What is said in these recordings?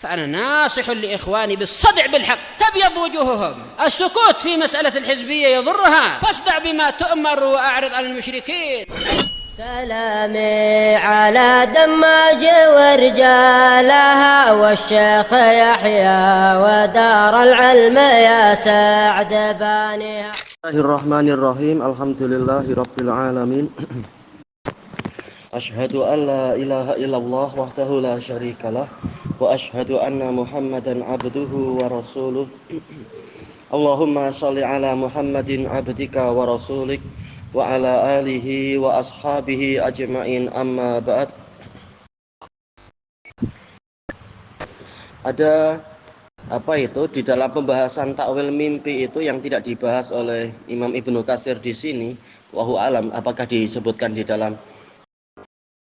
فأنا ناصح لإخواني بالصدع بالحق تبيض وجوههم. السكوت في مسألة الحزبية يضرها، فاصدع بما تؤمر وأعرض عن المشركين. سلامي على دماج ورجالها والشيخ يحيى ودار العلم يا سعد بانيها. Bismillahirrahmanirrahim. Alhamdulillahirabbil alamin. Asyhadu an la ilaha illallah wahdahu la syarikalah wa asyhadu anna Muhammadan abduhu wa rasuluh. Allahumma shalli ala Muhammadin abdika wa rasulik wa ala alihi wa ashabihi ajma'in, amma ba'd. Ada apa itu di dalam pembahasan takwil mimpi itu yang tidak dibahas oleh Imam Ibnu Katsir di sini. Wallahu alam, apakah disebutkan di dalam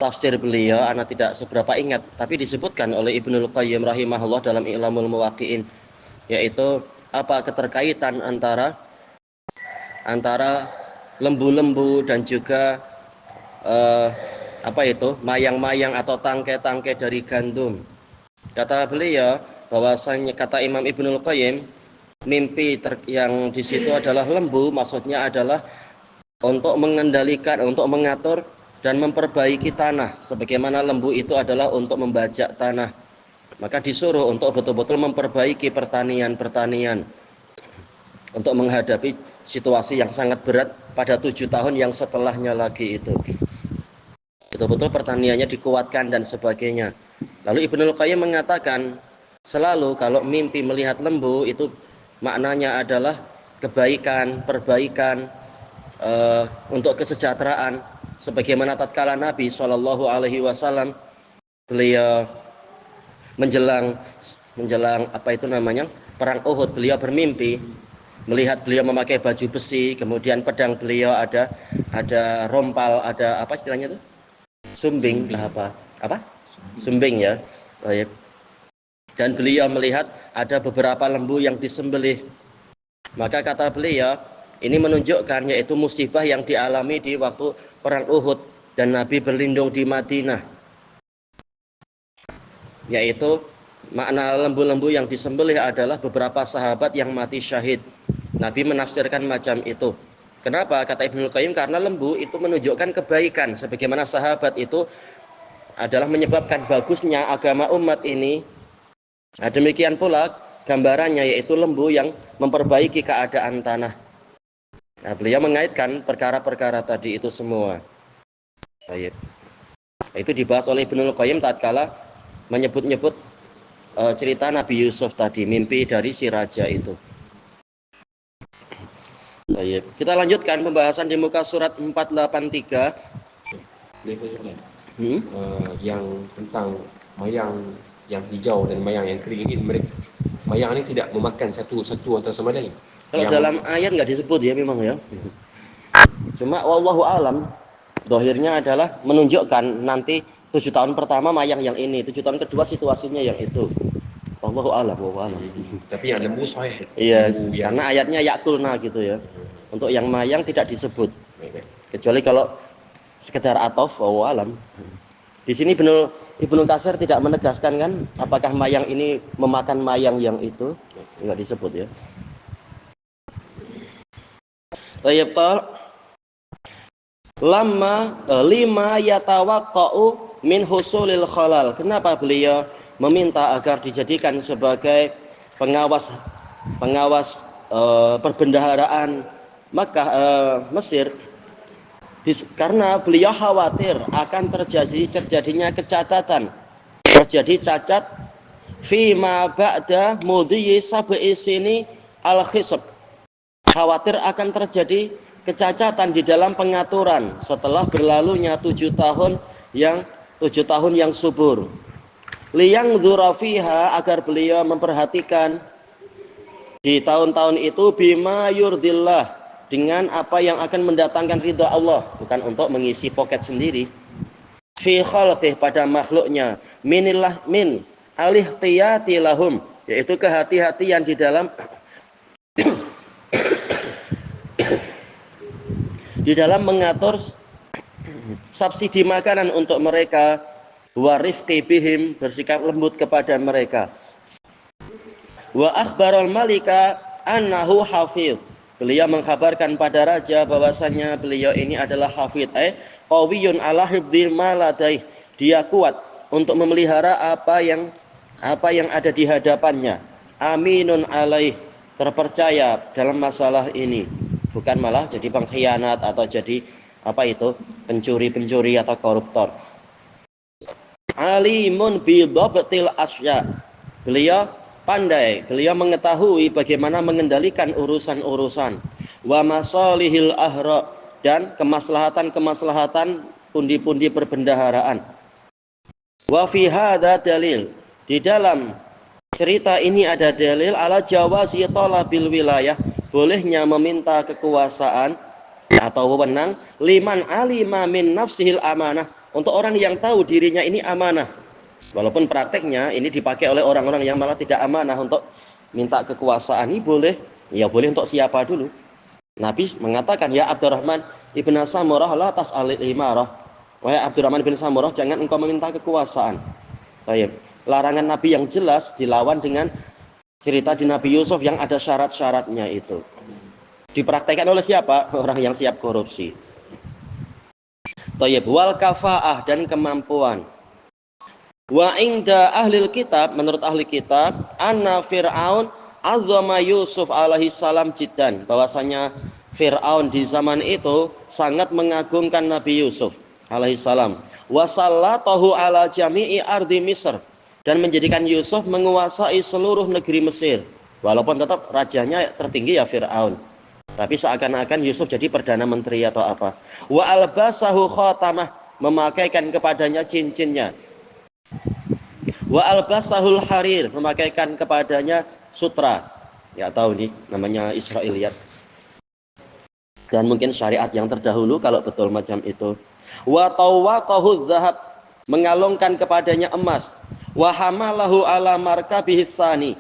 tafsir beliau? Ana tidak seberapa ingat, tapi disebutkan oleh Ibnul Qayyim rahimahullah dalam I'lamul Muwaqqi'in, yaitu apa keterkaitan antara lembu-lembu dan juga apa itu mayang-mayang atau tangkai-tangkai dari gandum. Kata beliau bahwasanya, kata Imam Ibnul Qayyim, mimpi yang di situ adalah lembu, maksudnya adalah untuk mengendalikan, untuk mengatur dan memperbaiki tanah. Sebagaimana lembu itu adalah untuk membajak tanah, maka disuruh untuk betul-betul memperbaiki pertanian untuk menghadapi situasi yang sangat berat pada 7 tahun yang setelahnya lagi itu. Betul-betul pertaniannya dikuatkan dan sebagainya. Lalu Ibnul Qayyim mengatakan, selalu kalau mimpi melihat lembu itu maknanya adalah kebaikan, perbaikan, untuk kesejahteraan. Sebagaimana tatkala Nabi SAW beliau menjelang apa itu namanya perang Uhud, beliau bermimpi melihat beliau memakai baju besi, kemudian pedang beliau ada rompal, ada apa istilahnya itu, sumbing apa sumbing ya. Dan beliau melihat ada beberapa lembu yang disembelih. Maka kata beliau, ini menunjukkan yaitu musibah yang dialami di waktu perang Uhud dan Nabi berlindung di Madinah, yaitu makna lembu-lembu yang disembelih adalah beberapa sahabat yang mati syahid. Nabi menafsirkan macam itu. Kenapa? Kata Ibnul Qayyim, karena lembu itu menunjukkan kebaikan, sebagaimana sahabat itu adalah menyebabkan bagusnya agama umat ini. Nah, demikian pula gambarannya, yaitu lembu yang memperbaiki keadaan tanah. Nah, beliau mengaitkan perkara-perkara tadi itu semua. Baik. Itu dibahas oleh Ibnul Qayyim tatkala menyebut-nyebut cerita Nabi Yusuf tadi, mimpi dari si raja itu. Baik. Kita lanjutkan pembahasan di muka surat 483. Yang tentang mayang yang hijau dan mayang yang kering ini, mayang ini tidak memakan satu antara sama lain. Kalau dalam ayat nggak disebut ya memang ya. Cuma wallahu alam, dohirnya adalah menunjukkan nanti 7 tahun pertama mayang yang ini, 7 tahun kedua situasinya yang itu. Wallahu alam. Tapi yang lembu sahih. Iya, karena ayatnya yakulna gitu ya. Untuk yang mayang tidak disebut. Kecuali kalau sekedar atof, wallahu alam. Di sini Ibnu Katsir tidak menegaskan kan apakah mayang ini memakan mayang yang itu, enggak disebut ya. Baik, lima yatawaqqa'u min husulil khalal. Kenapa beliau meminta agar dijadikan sebagai pengawas perbendaharaan Mesir? Karena beliau khawatir akan terjadinya kecacatan, terjadi cacat fima ba'da mudhiyi sab'i sini al-khisab. Khawatir akan terjadi kecacatan di dalam pengaturan setelah berlalunya 7 tahun yang subur. Liyang dzurafiha, agar beliau memperhatikan di tahun-tahun itu bima yurdillah, dengan apa yang akan mendatangkan ridha Allah, bukan untuk mengisi poket sendiri. Fi khalqih, pada makhluknya, min alihtiyati lahum, yaitu kehati-hatian di dalam mengatur subsidi makanan untuk mereka, wa rifqi bihim, bersikap lembut kepada mereka. Wa akhbaral malika annahu hafidh. Beliau mengkhabarkan pada raja bahwasanya beliau ini adalah hafidh, qawiyun ala hifdzil maladai. Dia kuat untuk memelihara apa yang ada di hadapannya. Aminun alaih, terpercaya dalam masalah ini. Bukan malah jadi pengkhianat atau jadi pencuri atau koruptor. Alimun bi dhabtil asya. Beliau pandai, beliau mengetahui bagaimana mengendalikan urusan-urusan. Wa masalihil ahra, dan kemaslahatan pundi-pundi perbendaharaan. Wa fi hadza dalil, di dalam cerita ini ada dalil ala jawazi talabil wilayah, bolehnya meminta kekuasaan atau wewenang liman alima min nafsihil amanah, untuk orang yang tahu dirinya ini amanah. Walaupun prakteknya ini dipakai oleh orang-orang yang malah tidak amanah untuk minta kekuasaan. Ini boleh, ya boleh untuk siapa dulu. Nabi mengatakan, ya Abdurrahman ibn Samurah la tas'alil imarah. Wahai Abdurrahman bin Samurah, jangan engkau meminta kekuasaan. Baik. Larangan Nabi yang jelas dilawan dengan cerita di Nabi Yusuf yang ada syarat-syaratnya itu. Dipraktekkan oleh siapa? Orang yang siap korupsi. Tayyib, wal kafaah, dan kemampuan. Wa inda ahlil kitab, menurut ahli kitab, anna Fir'aun azama Yusuf alaihi salam jiddan, bahwasanya Fir'aun di zaman itu sangat mengagungkan Nabi Yusuf alaihi salam. Wa sallatahu ala jami'i ardi Misr, dan menjadikan Yusuf menguasai seluruh negeri Mesir. Walaupun tetap rajanya tertinggi ya Fir'aun, tapi seakan-akan Yusuf jadi perdana menteri atau apa. Wa albasahu khatamah, memakaikan kepadanya cincinnya. Wa albasahul harir, memakaikan kepadanya sutra. Ya tahu nih, namanya Israiliyat. Dan mungkin syariat yang terdahulu kalau betul macam itu. Wa tawaqahu dzahab, mengalungkan kepadanya emas. Wa hamalahu ala markabihi tsani,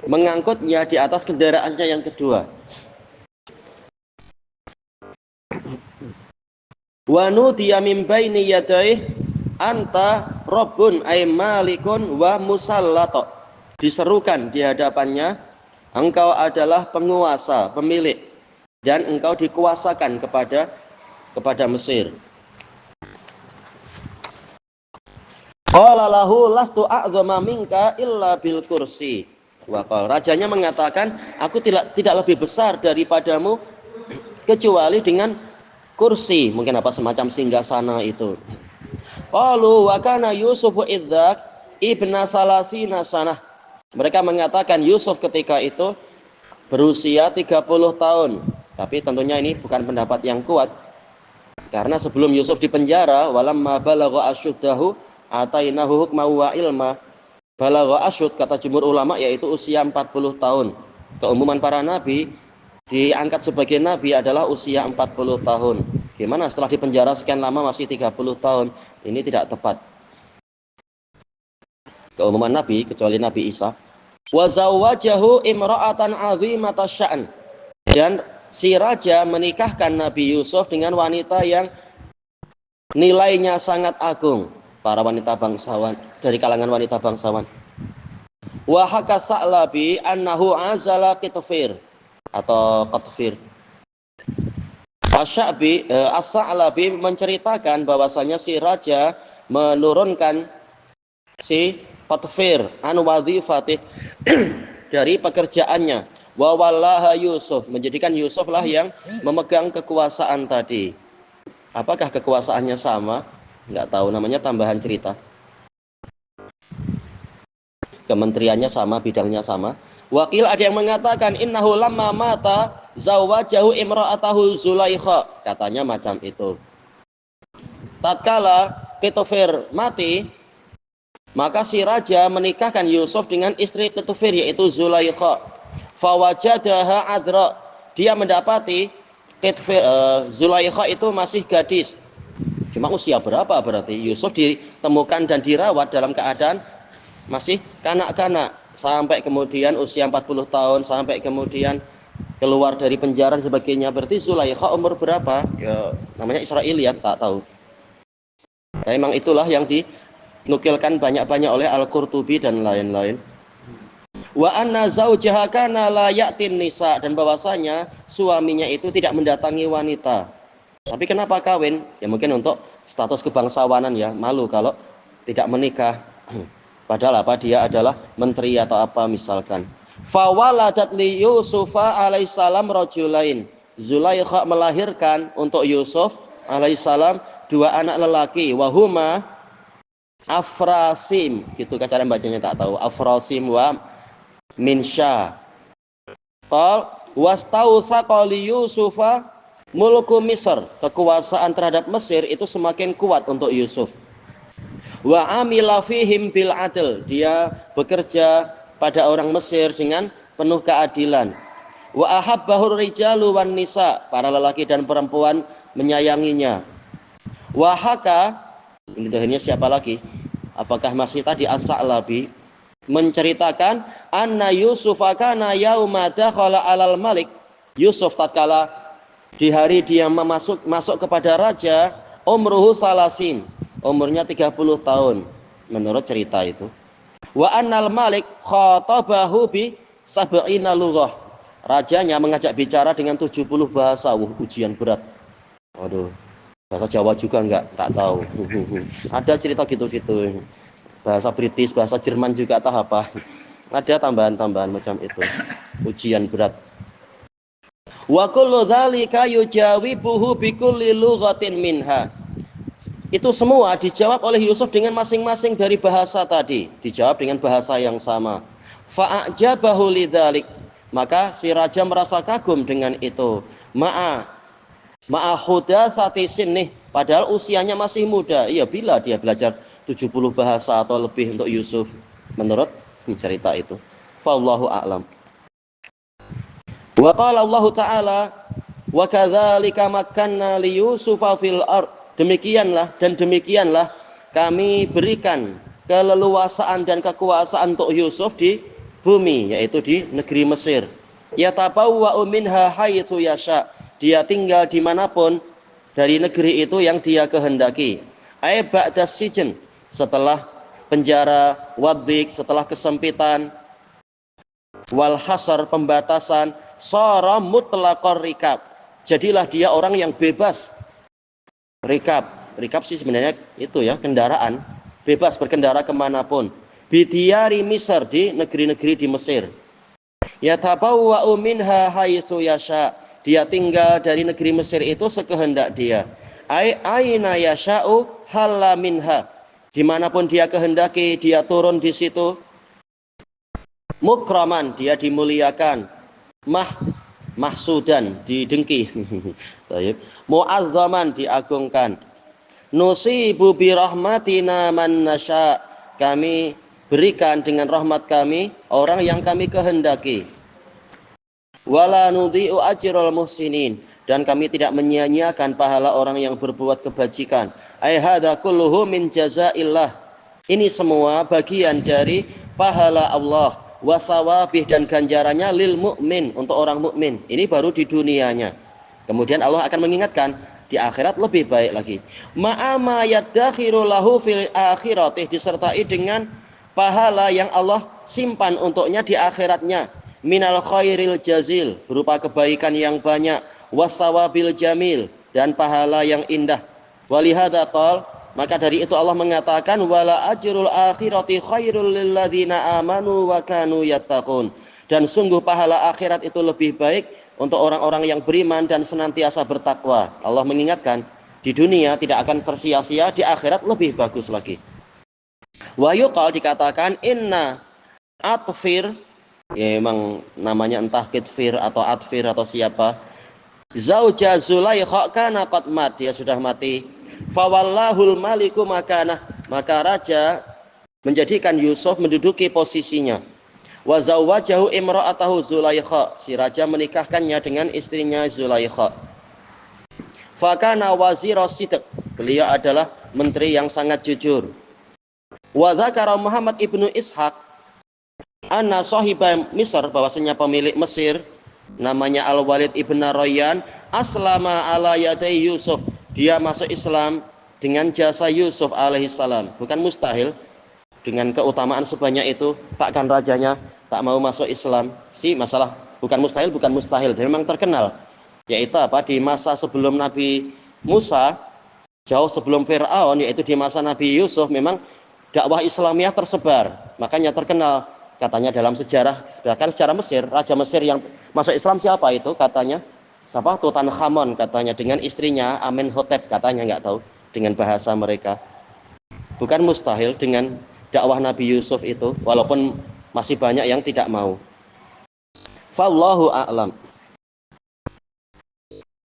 mengangkutnya di atas kendaraannya yang kedua. Wa nudiya min baini yadayhi anta rabbun ay malikun wa musallato, diserukan di hadapannya, engkau adalah penguasa, pemilik, dan engkau dikuasakan kepada Mesir. Qala lahu lastu a'zama minka illa bil kursi. Waqal, rajanya mengatakan, aku tidak lebih besar daripadamu kecuali dengan kursi, mungkin apa semacam singgasana itu. Qalu wa kana Yusufu idzak ibna salasina sanah. Mereka mengatakan Yusuf ketika itu berusia 30 tahun. Tapi tentunya ini bukan pendapat yang kuat. Karena sebelum Yusuf dipenjara, walamma balagha asyuddahu atainahu hukma wa ilma. Balagha asyud, kata jumhur ulama, yaitu usia 40 tahun. Keumuman para nabi diangkat sebagai nabi adalah usia 40 tahun. Gimana setelah dipenjara sekian lama masih 30 tahun? Ini tidak tepat. Keumuman nabi kecuali Nabi Isa. Wa zawwajahu imra'atan 'azimata sya'n. Dan si raja menikahkan Nabi Yusuf dengan wanita yang nilainya sangat agung, para wanita bangsawan, dari kalangan wanita bangsawan. Wa haka Sa'labi annahu azala qitfir atau qatfir. As-Sa'labi menceritakan bahwasanya si raja menurunkan si qatfir an wadhifatih dari pekerjaannya. Wa wallaha Yusuf, menjadikan Yusuf lah yang memegang kekuasaan tadi. Apakah kekuasaannya sama? Enggak tahu, namanya tambahan cerita. Kementeriannya sama, bidangnya sama. Wakil ada yang mengatakan innahu lamma mata zawajahu imra'atahu Zulaikha, katanya macam itu. Tatkala Qitfir mati, maka si raja menikahkan Yusuf dengan istri Qitfir, yaitu Zulaikha. Fawajadaha adra, dia mendapati Zulaikha itu masih gadis. Cuma usia berapa berarti? Yusuf ditemukan dan dirawat dalam keadaan masih kanak-kanak, sampai kemudian usia 40 tahun, sampai kemudian keluar dari penjara dan sebagainya. Berarti Zulaikha umur berapa? Ya, namanya Israiliyat, tak tahu. Tapi memang itulah yang dinukilkan banyak-banyak oleh Al-Qurtubi dan lain-lain. Wa anna zaujaha kana la ya'tin nisa, dan bahwasanya suaminya itu tidak mendatangi wanita. Tapi kenapa kawin? Ya mungkin untuk status kebangsawanan ya, malu kalau tidak menikah. Padahal apa, dia adalah menteri atau apa misalkan. Fawaladat li Yusufa alaihissalam rajulain. Zulaikha melahirkan untuk Yusuf alaihissalam dua anak lelaki. Wahuma Afrasim, gitu cara bacanya tak tahu. Afrasim wa Minsya. Qal wastausaqa li Yusufa mulku Misr. Kekuasaan terhadap Mesir itu semakin kuat untuk Yusuf. Wa amila fihim bil adl. Dia bekerja pada orang Mesir dengan penuh keadilan. Wa ahabbahur rijalu wan nisa. Para lelaki dan perempuan menyayanginya. Wa haka, ini dohirnya siapa lagi? Apakah masih tadi As-Sa'labi menceritakan anna Yusuf kana yauma dakhala alal malik. Yusuf tatkala di hari dia masuk kepada raja, umruhu salasin, umurnya 30 tahun menurut cerita itu. Wa annal malik khatabahu bi sab'ina lughah. Rajanya mengajak bicara dengan 70 bahasa. Ujian berat. Waduh. Bahasa Jawa juga enggak, tak tahu. Ada cerita gitu-gitu. Bahasa British, bahasa Jerman juga tak apa. Ada tambahan-tambahan macam itu. Ujian berat. Wa kullu dzalika yujawibuhu bi kulli lughatin minha. Itu semua dijawab oleh Yusuf dengan masing-masing dari bahasa tadi. Dijawab dengan bahasa yang sama. Fa'ajabahu lidzalik. Maka si raja merasa kagum dengan itu. Ma'ahudasati sinnih, padahal usianya masih muda. Iya, bila dia belajar 70 bahasa atau lebih untuk Yusuf menurut cerita itu. Wallahu a'lam. Wa qala Allah Ta'ala wa kadzalika makkanna li Yusufa fil ard. Demikianlah kami berikan keleluasaan dan kekuasaan untuk Yusuf di bumi, yaitu di negeri Mesir. Yatabawwa'u minha haitsu yasha. Dia tinggal dimanapun dari negeri itu yang dia kehendaki. Ai ba'das sijn, setelah penjara, wadhiq, setelah kesempitan, wal hasar, pembatasan, sara mutlaqar rikab. Jadilah dia orang yang bebas rikab sih sebenarnya itu ya, kendaraan, bebas berkendara kemanapun. Bidiyari Misr, di negeri-negeri di Mesir. Yatabawwa'u minha haitsu yasha. Dia tinggal dari negeri Mesir itu sekehendak dia. Aina yasha'u halla minha. Dimanapun dia kehendaki, dia turun di situ. Mukraman, dia dimuliakan. Mahsudan, didengki. Mu'azzaman, diagungkan. Nusibu bi rahmatina man nasya. Kami berikan dengan rahmat kami orang yang kami kehendaki. Wala nudhi'u ajral muhsinin, dan kami tidak menyia-nyiakan pahala orang yang berbuat kebajikan. Ai hadza kulluhu min jazaillah. Ini semua bagian dari pahala Allah, wasawabih, dan ganjarannya lil mukmin, untuk orang mukmin. Ini baru di dunianya. Kemudian Allah akan mengingatkan di akhirat lebih baik lagi. Ma'ama yadakhiru lahu fil akhirati, disertai dengan pahala yang Allah simpan untuknya di akhiratnya. Minal khairil jazil, berupa kebaikan yang banyak, wasawabil jamil, dan pahala yang indah. Walihada qal, maka dari itu Allah mengatakan wala ajrul akhirati khairul lil ladzina amanu wa kanu yattaqun. Dan sungguh pahala akhirat itu lebih baik untuk orang-orang yang beriman dan senantiasa bertakwa. Allah mengingatkan di dunia tidak akan tersia-sia, di akhirat lebih bagus lagi. Wa yuqal, dikatakan inna atfir, ya memang namanya entah Kitfir atau Atfir atau siapa, zauja Zulaikha kana qad mat, dia sudah mati. Fawallahul maliku makanah, maka raja menjadikan Yusuf menduduki posisinya. Wa zawwajahu imra'atahu Zulaikha, si raja menikahkannya dengan istrinya Zulaikha. Fakana wazira sidq, beliau adalah menteri yang sangat jujur. Wa dzakara Muhammad ibnu Ishaq anna sahiba Misr, bahwasanya pemilik Mesir namanya Al-Walid ibn Rayyan, aslama ala yaday Yusuf, dia masuk Islam dengan jasa Yusuf alaihissalam. Bukan mustahil dengan keutamaan sebanyak itu, bahkan rajanya tak mau masuk Islam. Masalah bukan mustahil, dan memang terkenal. Yaitu apa? Di masa sebelum Nabi Musa, jauh sebelum Fir'aun, yaitu di masa Nabi Yusuf, memang dakwah Islamiyah tersebar. Makanya terkenal katanya dalam sejarah, bahkan sejarah Mesir, raja Mesir yang masuk Islam siapa itu? Katanya siapa? Tutankhamun katanya, dengan istrinya Amenhotep katanya, nggak tahu dengan bahasa mereka. Bukan mustahil dengan dakwah Nabi Yusuf itu, walaupun masih banyak yang tidak mau. Fallahu a'lam.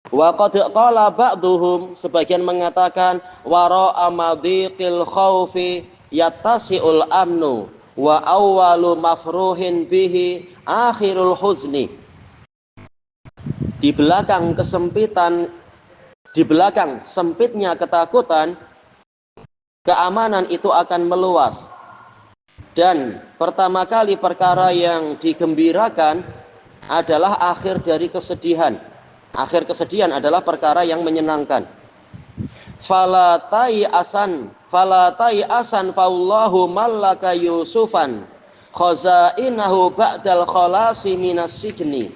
Wa qad qala ba'duhum, sebagian mengatakan wara'a madhiqil khaufi yattasi'ul amnu wa awwalu mafruhin bihi akhirul huzni. Di belakang sempitnya ketakutan, keamanan itu akan meluas. Dan pertama kali perkara yang digembirakan adalah akhir dari kesedihan. Akhir kesedihan adalah perkara yang menyenangkan. Falatai asan fallahu mallaka yusufan khazainahu ba'dal khalasi minas sijni.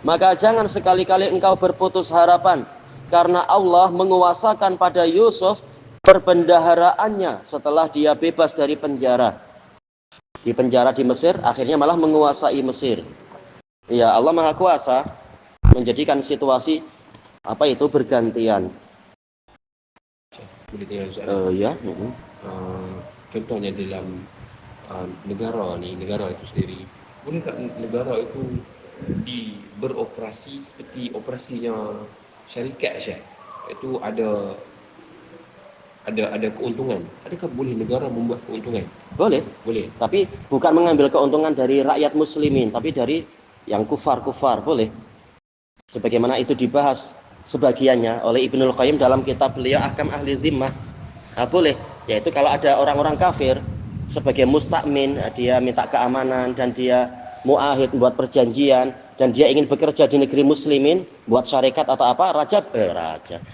Maka jangan sekali-kali engkau berputus harapan, karena Allah menguasakan pada Yusuf perbendaharaannya setelah dia bebas dari penjara. Di penjara di Mesir, akhirnya malah menguasai Mesir. Ya, Allah Maha Kuasa menjadikan situasi bergantian. Boleh tanya soalan? Ya. Contohnya dalam negara itu sendiri, bolehkah negara itu beroperasi seperti operasinya syarikat, Syekh? Itu ada keuntungan. Adakah boleh negara membuat keuntungan? Boleh. Tapi bukan mengambil keuntungan dari rakyat muslimin, tapi dari yang kufar boleh. Sebagaimana itu dibahas sebagiannya oleh Ibnul Qayyim dalam kitab beliau Ahkam Ahli Zimmah. Boleh, yaitu kalau ada orang-orang kafir sebagai mustakmin, dia minta keamanan dan dia muahid, buat perjanjian, dan dia ingin bekerja di negeri muslimin, buat syarikat atau raja,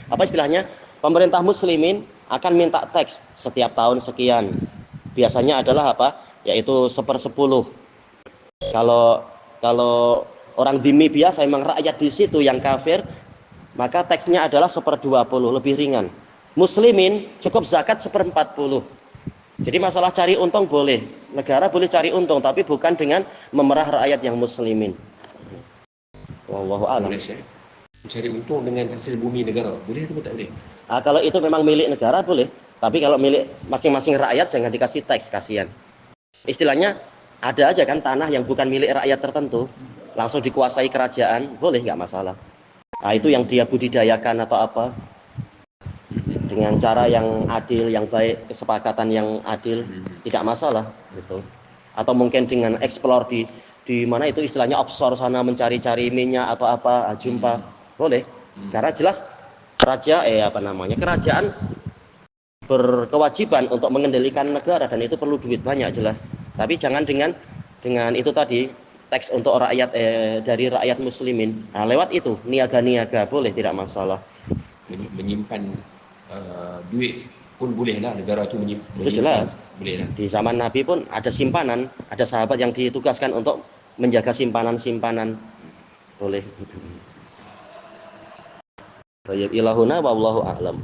apa istilahnya, pemerintah muslimin akan minta teks setiap tahun sekian. Biasanya adalah yaitu 1/10. Kalau orang dhimmi biasa, memang rakyat di situ yang kafir, maka teksnya adalah 1/20, lebih ringan. Muslimin cukup zakat 1/40. Jadi masalah cari untung boleh, negara boleh cari untung, tapi bukan dengan memerah rakyat yang muslimin. Wallahu a'lam. Cari untung dengan hasil bumi negara, boleh atau tak boleh? Kalau itu memang milik negara boleh, tapi kalau milik masing-masing rakyat jangan dikasih teks, kasihan. Istilahnya ada aja kan tanah yang bukan milik rakyat tertentu, langsung dikuasai kerajaan, boleh, nggak masalah. Itu yang dia budidayakan atau apa, dengan cara yang adil, yang baik, kesepakatan yang adil, tidak masalah gitu. Atau mungkin dengan eksplor di mana itu istilahnya offshore sana, mencari-cari minyak atau jumpa, boleh. Karena jelas kerajaan berkewajiban untuk mengendalikan negara, dan itu perlu duit banyak jelas. Tapi jangan dengan itu tadi, teks untuk rakyat dari rakyat muslimin. Lewat itu niaga-niaga boleh, tidak masalah. Menyimpan duit pun bolehlah, negara itu menyimpan. Itu jelas. Bolehlah. Di zaman Nabi pun ada simpanan, ada sahabat yang ditugaskan untuk menjaga simpanan-simpanan. Boleh. Ilahuna wallahu a'lam.